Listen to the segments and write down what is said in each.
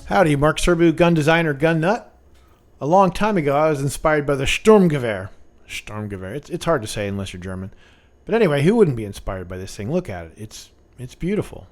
Howdy, Mark Serbu, gun designer, gun nut. A long time ago, I was inspired by the Sturmgewehr. Sturmgewehr. It's hard to say unless you're German. But anyway, who wouldn't be inspired by this thing? Look at it. It's beautiful.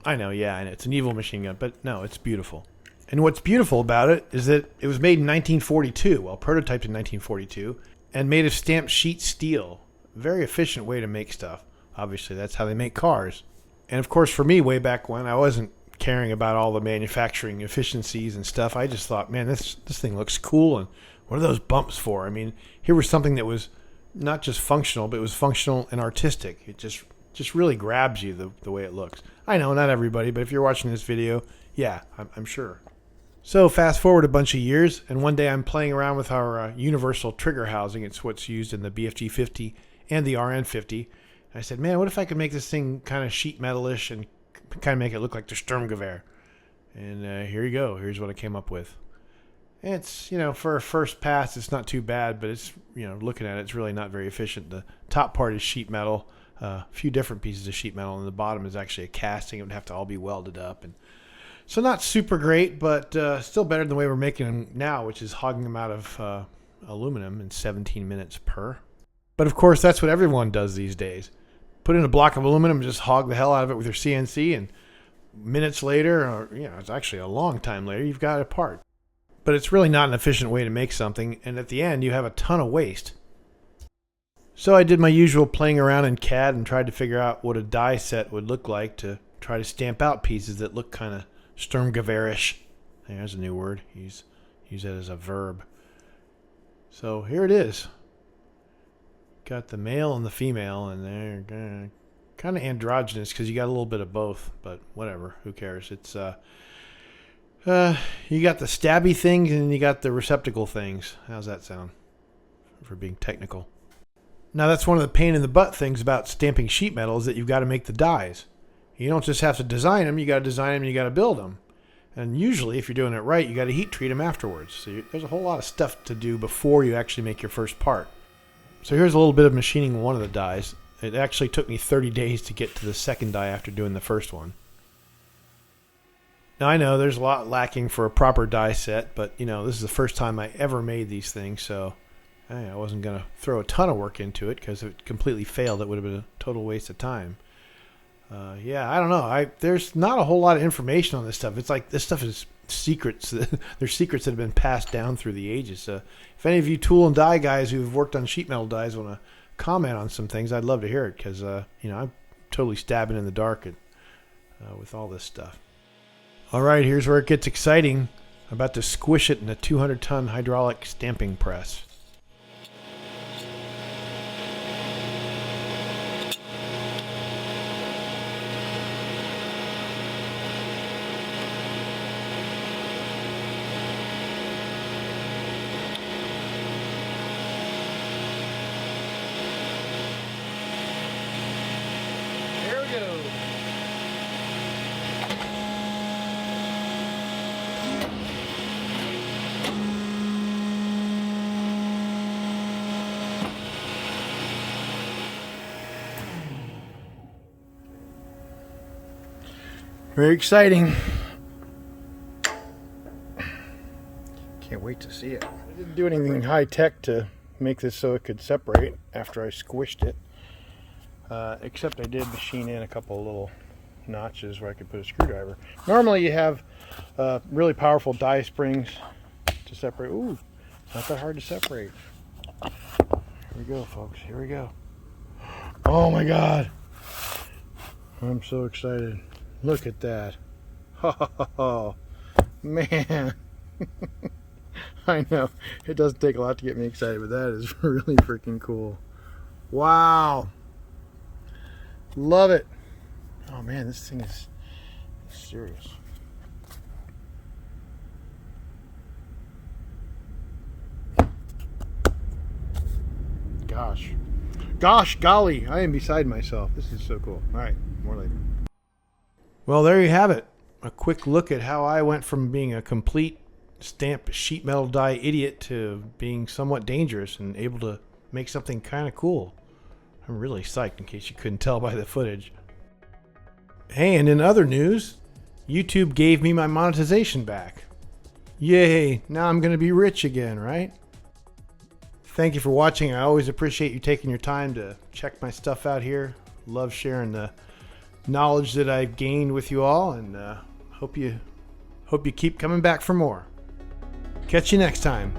I know, it's an evil machine gun, but no, it's beautiful. And what's beautiful about it is that it was made in 1942, prototyped in 1942, and made of stamped sheet steel. Very efficient way to make stuff. Obviously, that's how they make cars. And of course, for me, way back when, I wasn't caring about all the manufacturing efficiencies and stuff. I just thought, man, this thing looks cool, and what are those bumps for? I mean, here was something that was not just functional, but it was functional and artistic. It just really grabs you the way it looks. I know, not everybody, but if you're watching this video, yeah, I'm sure. So fast forward a bunch of years, and one day I'm playing around with our universal trigger housing. It's what's used in the BFG 50 and the RN 50. I said, man, what if I could make this thing kind of sheet metalish and kind of make it look like the Sturmgewehr? And here you go. Here's what I came up with. It's, for a first pass, it's not too bad, but it's, looking at it, it's really not very efficient. The top part is sheet metal, a few different pieces of sheet metal, and the bottom is actually a casting. It would have to all be welded up. And so not super great, but still better than the way we're making them now, which is hogging them out of aluminum in 17 minutes per. But of course, that's what everyone does these days. Put in a block of aluminum, just hog the hell out of it with your CNC, and minutes later, or it's actually a long time later, you've got a part. But it's really not an efficient way to make something, and at the end, you have a ton of waste. So I did my usual playing around in CAD and tried to figure out what a die set would look like to try to stamp out pieces that look kind of Sturmgewehr-ish. There's a new word. Use that as a verb. So here it is. Got the male and the female, and they're kind of androgynous because you got a little bit of both, but whatever, who cares? It's you got the stabby things and you got the receptacle things. How's that sound for being technical? Now that's one of the pain in the butt things about stamping sheet metal is that you've got to make the dies. You don't just have to design them, you got to design them and you got to build them. And usually if you're doing it right, you got to heat treat them afterwards. So there's a whole lot of stuff to do before you actually make your first part. So here's a little bit of machining one of the dies. It actually took me 30 days to get to the second die after doing the first one. Now I know there's a lot lacking for a proper die set, but this is the first time I ever made these things, so I wasn't going to throw a ton of work into it because if it completely failed, it would have been a total waste of time. I don't know. There's not a whole lot of information on this stuff. It's like this stuff is secrets. There's secrets that have been passed down through the ages. If any of you tool and die guys who've worked on sheet metal dies want to comment on some things, I'd love to hear it because I'm totally stabbing in the dark with all this stuff. All right, here's where it gets exciting. I'm about to squish it in a 200-ton hydraulic stamping press. Very exciting. Can't wait to see it. I didn't do anything high tech to make this so it could separate after I squished it. Except I did machine in a couple of little notches where I could put a screwdriver. Normally you have really powerful die springs to separate. Ooh, not that hard to separate. Here we go, folks. Here we go. Oh my God. I'm so excited. Look at that. Oh, man. I know. It doesn't take a lot to get me excited, but that is really freaking cool. Wow. Love it. Oh, man, this thing is serious. Gosh, golly, I am beside myself. This is so cool. All right, more later. Well, there you have it. A quick look at how I went from being a complete stamp sheet metal die idiot to being somewhat dangerous and able to make something kind of cool. I'm really psyched in case you couldn't tell by the footage. Hey, and in other news, YouTube gave me my monetization back. Yay, now I'm going to be rich again, right? Thank you for watching. I always appreciate you taking your time to check my stuff out here. Love sharing the knowledge that I've gained with you all, and hope you keep coming back for more. Catch you next time.